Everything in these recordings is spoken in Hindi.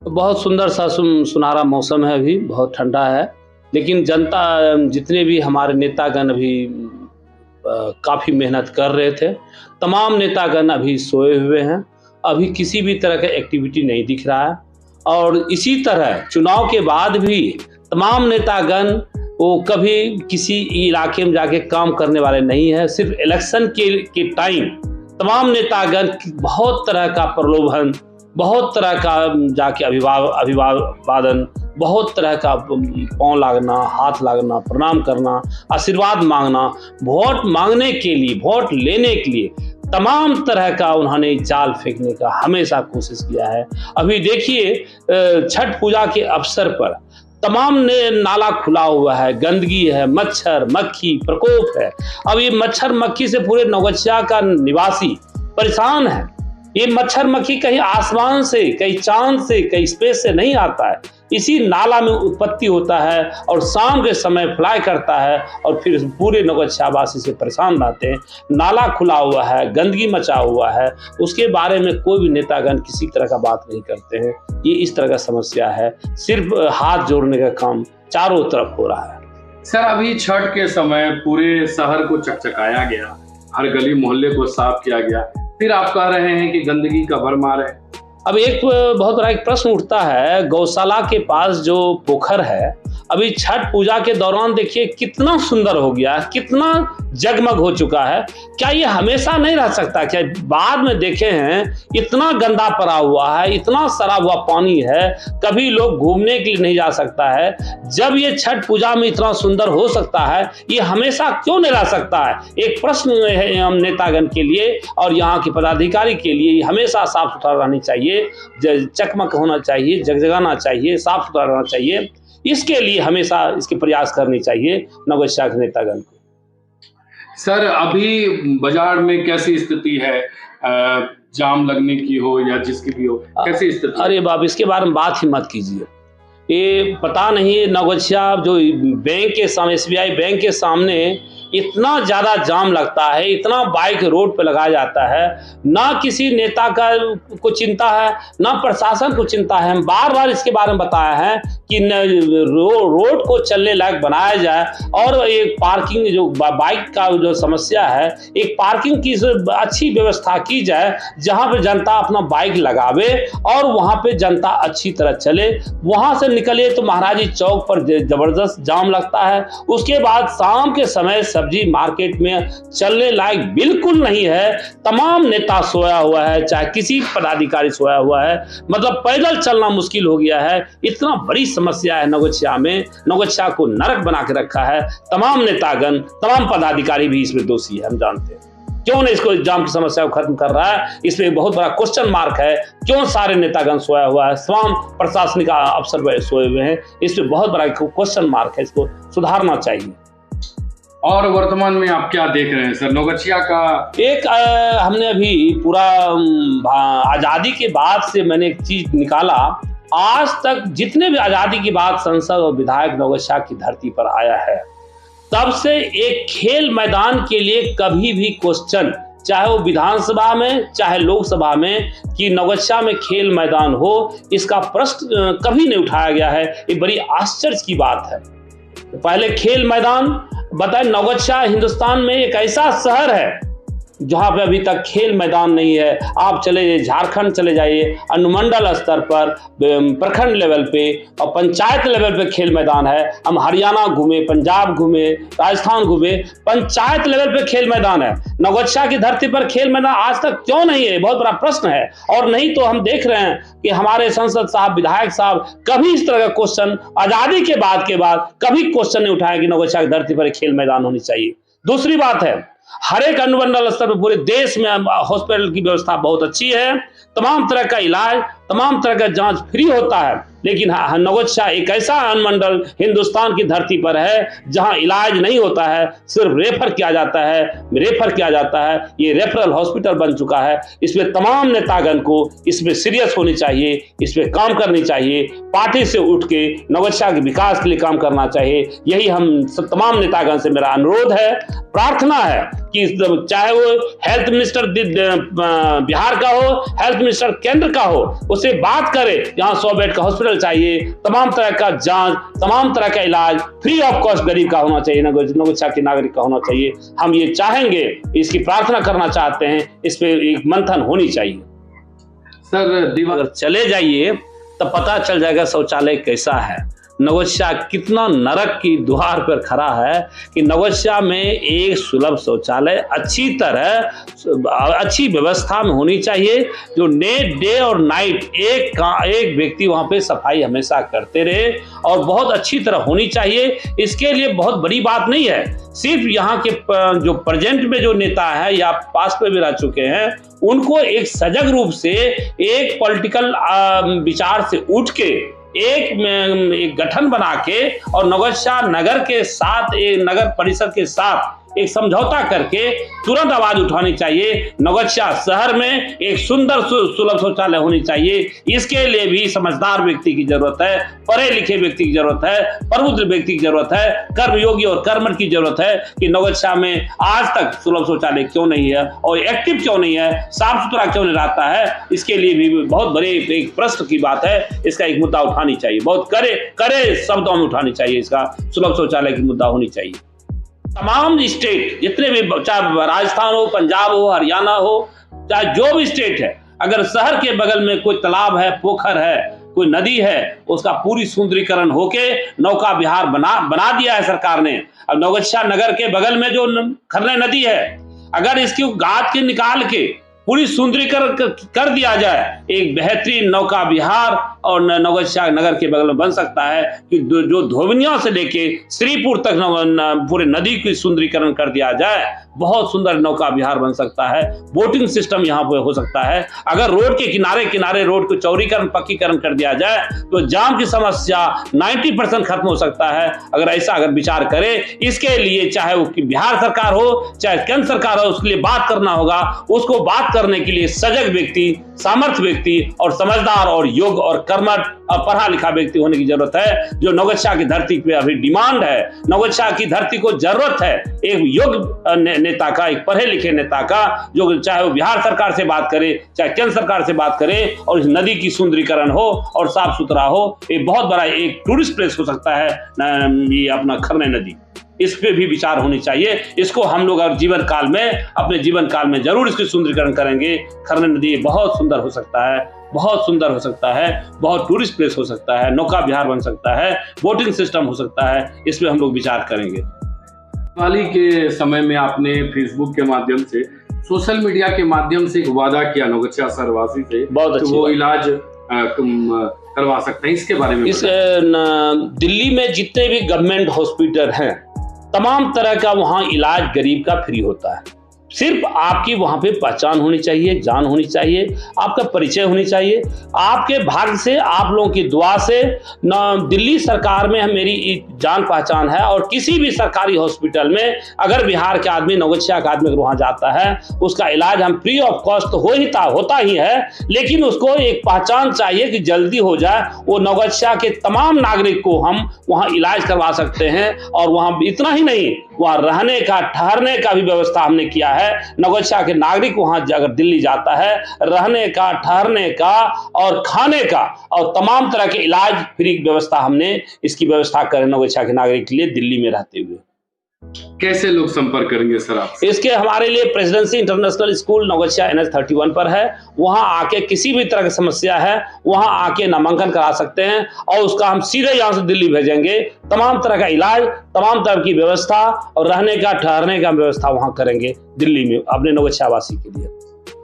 बहुत सुंदर सा सुनहरा मौसम है, अभी बहुत ठंडा है। लेकिन जनता, जितने भी हमारे नेतागण अभी काफ़ी मेहनत कर रहे थे। तमाम नेतागण अभी सोए हुए हैं। अभी किसी भी तरह का एक्टिविटी नहीं दिख रहा है। और इसी तरह चुनाव के बाद भी तमाम नेतागण वो कभी किसी इलाके में जाके काम करने वाले नहीं हैं। सिर्फ इलेक्शन के टाइम तमाम नेतागण बहुत तरह का प्रलोभन, बहुत तरह का जाके अभिवादन, बहुत तरह का पाँव लागना, हाथ लागना, प्रणाम करना, आशीर्वाद मांगना, वोट मांगने के लिए, वोट लेने के लिए तमाम तरह का उन्होंने जाल फेंकने का हमेशा कोशिश किया है। अभी देखिए छठ पूजा के अवसर पर तमाम ने नाला खुला हुआ है, गंदगी है, मच्छर मक्खी प्रकोप है। अब ये मच्छर मक्खी से पूरे नौगछिया का निवासी परेशान है। ये मच्छर मक्खी कहीं आसमान से, कहीं चांद से, कहीं स्पेस से नहीं आता है। इसी नाला में उत्पत्ति होता है और शाम के समय फ्लाई करता है और फिर पूरे नौगछियावासी से परेशान रहते हैं। नाला खुला हुआ है, गंदगी मचा हुआ है, उसके बारे में कोई भी नेतागण किसी तरह का बात नहीं करते हैं। ये इस तरह का समस्या है। सिर्फ हाथ जोड़ने का काम चारों तरफ हो रहा है। सर, अभी छठ के समय पूरे शहर को चकचकाया गया, हर गली मोहल्ले को साफ किया गया, फिर आप कह रहे हैं कि गंदगी का भरमार है। अब एक बहुत बड़ा एक प्रश्न उठता है, गौशाला के पास जो पोखर है, अभी छठ पूजा के दौरान देखिए कितना सुंदर हो गया, कितना जगमग हो चुका है। क्या ये हमेशा नहीं रह सकता? क्या बाद में देखे हैं इतना गंदा पड़ा हुआ है, इतना सड़ा हुआ पानी है, कभी लोग घूमने के लिए नहीं जा सकता है। जब ये छठ पूजा में इतना सुंदर हो सकता है, ये हमेशा क्यों नहीं रह सकता है? एक प्रश्न है हम नेतागण के लिए और यहाँ के पदाधिकारी के लिए। हमेशा साफ सुथरा रहनी चाहिए, चकमक होना चाहिए, जगजगाना चाहिए, साफ सुथरा रहना चाहिए। इसके लिए हमेशा इसके प्रयास करनी चाहिए नौगछिया के नेतागण को। सर, अभी बाजार में कैसी स्थिति है? जाम लगने की हो या जिसकी भी हो, कैसी स्थिति? अरे बाप, इसके बारे में बात ही मत कीजिए। ये पता नहीं नौगछिया जो बैंक के सामने, एसबीआई बैंक के सामने इतना ज़्यादा जाम लगता है, इतना बाइक रोड पे लगाया जाता है। ना किसी नेता का को चिंता है, ना प्रशासन को चिंता है। हम बार बार इसके बारे में बताया है कि रोड को चलने लायक बनाया जाए और एक पार्किंग, जो बाइक का जो समस्या है, एक पार्किंग की अच्छी व्यवस्था की जाए जहाँ पे जनता अपना बाइक लगावे और वहाँ पे जनता अच्छी तरह चले। वहाँ से निकले तो महाराजी चौक पर जबरदस्त जाम लगता है। उसके बाद शाम के समय सब्जी मार्केट में चलने लायक बिल्कुल नहीं है। तमाम नेता सोया हुआ है, चाहे किसी पदाधिकारी सोया हुआ है, मतलब पैदल चलना मुश्किल हो गया है। इतना बड़ी समस्या है नौगछिया में, नौगछिया को नरक बना के रखा है। तमाम नेतागण, तमाम पदाधिकारी भी इसमें दोषी है, हम जानते हैं। क्यों नहीं इसको जाम की समस्या को खत्म कर रहा है? इसमें बहुत बड़ा क्वेश्चन मार्क है। क्यों सारे नेतागण सोया हुआ है, तमाम प्रशासनिक अफसर सोए हुए हैं? इसमें बहुत बड़ा क्वेश्चन मार्क है, इसको सुधारना चाहिए। और वर्तमान में आप क्या देख रहे हैं सर नौगछिया का? एक हमने अभी पूरा आज़ादी के बाद से मैंने एक चीज निकाला। आज तक जितने भी आज़ादी की बात संसद और विधायक नौगछिया की धरती पर आया है, तब से एक खेल मैदान के लिए कभी भी क्वेश्चन, चाहे वो विधानसभा में चाहे लोकसभा में, कि नौगछिया में खेल मैदान हो, इसका प्रश्न कभी नहीं उठाया गया है। ये बड़ी आश्चर्य की बात है। पहले खेल मैदान बताए, नौगछिया हिंदुस्तान में एक ऐसा शहर है जहाँ पे अभी तक खेल मैदान नहीं है। आप चले जाइए, झारखंड चले जाइए, अनुमंडल स्तर पर, प्रखंड लेवल पे और पंचायत लेवल पे खेल मैदान है। हम हरियाणा घूमे, पंजाब घूमे, राजस्थान घूमे, पंचायत लेवल पे खेल मैदान है। नौगछिया की धरती पर खेल मैदान आज तक क्यों नहीं है? बहुत बड़ा प्रश्न है। और नहीं तो हम देख रहे हैं कि हमारे सांसद साहब, विधायक साहब कभी इस तरह का क्वेश्चन आज़ादी के बाद कभी क्वेश्चन नहीं उठाया कि नौगछिया की धरती पर खेल मैदान होनी चाहिए। दूसरी बात है, हर एक अनुमंडल स्तर पर पूरे देश में हॉस्पिटल की व्यवस्था बहुत अच्छी है। तमाम तरह का इलाज, तमाम तरह का जांच फ्री होता है। लेकिन नौगछिया एक ऐसा अनुमंडल हिंदुस्तान की धरती पर है जहां इलाज नहीं होता है, सिर्फ रेफर किया जाता है। ये रेफरल हॉस्पिटल बन चुका है। इसमें तमाम नेतागण को इसमें सीरियस होनी चाहिए, इसमें काम करनी चाहिए। पार्टी से उठ के नौगछिया के विकास के लिए काम करना चाहिए। यही हम तमाम नेतागण से मेरा अनुरोध है, प्रार्थना है कि चाहे वो हेल्थ मिनिस्टर बिहार का हो, हेल्थ मिनिस्टर केंद्र का हो, उससे बात करें। यहाँ 100 बेड का हॉस्पिटल चाहिए, तमाम तरह का जांच, तमाम तरह का इलाज फ्री ऑफ कॉस्ट गरीब का होना चाहिए, नगोशिया के नागरिक का होना चाहिए। हम ये चाहेंगे, इसकी प्रार्थना करना चाहते हैं, इस पे एक मंथन होनी चाहिए। सर अगर चले जाइए तब पता चल जाएगा शौचालय कैसा है। नगोशिया कितना नरक की द्वार पर खड़ा है कि नगोशिया में एक सुलभ शौचालय अच्छी व्यवस्था में होनी चाहिए, जो डे और नाइट एक व्यक्ति वहां पे सफाई हमेशा करते रहे और बहुत अच्छी तरह होनी चाहिए। इसके लिए बहुत बड़ी बात नहीं है, सिर्फ यहाँ के जो प्रेजेंट में जो नेता है या पास में भी रह चुके हैं, उनको एक सजग रूप से एक पॉलिटिकल विचार से उठ के एक गठन बना के और नगोशिया नगर के साथ, एक नगर परिषद के साथ एक समझौता करके तुरंत आवाज उठानी चाहिए। नगोशिया शहर में एक सुंदर सुलभ शौचालय होनी चाहिए। इसके लिए भी समझदार व्यक्ति की जरूरत है, पढ़े लिखे व्यक्ति की जरूरत है, प्रबुद्ध व्यक्ति की जरूरत है, कर्मयोगी और कर्मठ की जरूरत है कि नगोशिया में आज तक सुलभ शौचालय क्यों नहीं है और एक्टिव क्यों नहीं है, साफ सुथरा क्यों नहीं रहता है। इसके लिए भी बहुत बड़े एक प्रश्न की बात है। इसका एक मुद्दा उठानी चाहिए, बहुत कड़े शब्दों में उठानी चाहिए। इसका सुलभ शौचालय की मुद्दा होनी चाहिए। तमाम स्टेट जितने भी, चाहे राजस्थान हो, पंजाब हो, हरियाणा हो, चाहे जो भी स्टेट है, अगर शहर के बगल में कोई तालाब है, पोखर है, कोई नदी है, उसका पूरी सुंदरीकरण होके नौका विहार बना दिया है सरकार ने। अब नगोशिया नगर के बगल में जो खरने नदी है, अगर इसकी गाद के निकाल के पूरी सुंदरीकरण कर दिया जाए, एक बेहतरीन नौका विहार और नगोशिया नगर के बगल में बन सकता है कि जो धोबनिया से लेके श्रीपुर तक पूरे नदी की सुंदरीकरण कर दिया जाए, बहुत सुंदर नौका विहार बन सकता है। बोटिंग सिस्टम यहाँ पे हो सकता है। अगर रोड के किनारे रोड को चौड़ीकरण, पक्कीकरण कर दिया जाए तो जाम की समस्या 90% खत्म हो सकता है। अगर विचार करे, इसके लिए चाहे वो बिहार सरकार हो, चाहे केंद्र सरकार हो, उसके लिए बात करना होगा। उसको बात करने के लिए सजग व्यक्ति, सामर्थ्य व्यक्ति और समझदार और योग्य और कर्मठ और पढ़ा लिखा व्यक्ति होने की जरूरत है, जो नगोशिया की धरती पे अभी डिमांड है। नगोशिया की धरती को जरूरत है एक योग्य नेता का, एक पढ़े लिखे नेता का, जो चाहे वो बिहार सरकार से बात करे, चाहे केंद्र सरकार से बात करे और इस नदी की सुंदरीकरण हो और साफ सुथरा हो। एक बहुत बड़ा एक टूरिस्ट प्लेस हो सकता है ये अपना खरने नदी। इस पे भी विचार होनी चाहिए। इसको हम लोग अपने जीवन काल में जरूर इसकी सुंदरीकरण करेंगे। खरने नदी बहुत सुंदर हो सकता है, बहुत सुंदर हो सकता है, बहुत टूरिस्ट प्लेस हो सकता है, नौका विहार बन सकता है, बोटिंग सिस्टम हो सकता है। इस पे हम लोग विचार करेंगे। दिवाली के समय में आपने फेसबुक के माध्यम से, सोशल मीडिया के माध्यम से एक वादा किया नगोशिया शहरवासी से, बहुत तो वो इलाज करवा सकते हैं, इसके बारे में दिल्ली में जितने भी गवर्नमेंट हॉस्पिटल हैं, तमाम तरह का वहां इलाज गरीब का फ्री होता है। सिर्फ आपकी वहां पे पहचान होनी चाहिए, जान होनी चाहिए, आपका परिचय होनी चाहिए। आपके भाग्य से, आप लोगों की दुआ से दिल्ली सरकार में मेरी जान पहचान है और किसी भी सरकारी हॉस्पिटल में अगर बिहार के आदमी, नगोशिया का आदमी अगर वहां जाता है, उसका इलाज हम फ्री ऑफ कॉस्ट होता ही है। लेकिन उसको एक पहचान चाहिए कि जल्दी हो जाए। वो नगोशिया के तमाम नागरिक को हम वहां इलाज करवा सकते हैं। और वहां इतना ही नहीं, वहां रहने का, ठहरने का भी व्यवस्था हमने किया है। नगोशिया के नागरिक वहां अगर दिल्ली जाता है, रहने का, ठहरने का और खाने का और तमाम तरह के इलाज फ्री व्यवस्था हमने इसकी व्यवस्था करें नगोशिया के नागरिक के लिए दिल्ली में रहते हुए। कैसे लोग संपर्क करेंगे सर आप? इसके हमारे लिए प्रेसिडेंसी इंटरनेशनल स्कूल नगोशिया NH31 पर है। वहां आके किसी भी तरह की समस्या है, वहां आके नामांकन करा सकते हैं और उसका हम सीधे यहाँ से दिल्ली भेजेंगे। तमाम तरह का इलाज, तमाम तरह की व्यवस्था और रहने का, ठहरने का व्यवस्था वहां करेंगे दिल्ली में अपने नगोशिया वासी के लिए।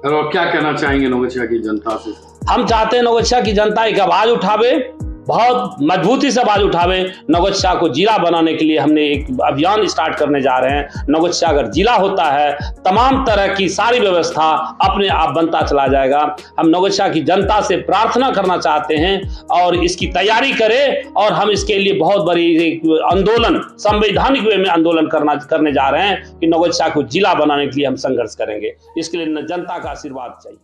और क्या कहना चाहेंगे नगोशिया की जनता से? हम चाहते हैं नगोशिया की जनता एक आवाज उठावे, बहुत मजबूती से आवाज उठावे। नगोशिया को जिला बनाने के लिए हमने एक अभियान स्टार्ट करने जा रहे हैं। नगोशिया अगर जिला होता है, तमाम तरह की सारी व्यवस्था अपने आप बनता चला जाएगा। हम नगोशिया की जनता से प्रार्थना करना चाहते हैं और इसकी तैयारी करें और हम इसके लिए बहुत बड़ी एक आंदोलन, संवैधानिक वे में आंदोलन करने जा रहे हैं कि नगोशिया को जिला बनाने के लिए हम संघर्ष करेंगे। इसके लिए जनता का आशीर्वाद चाहिए।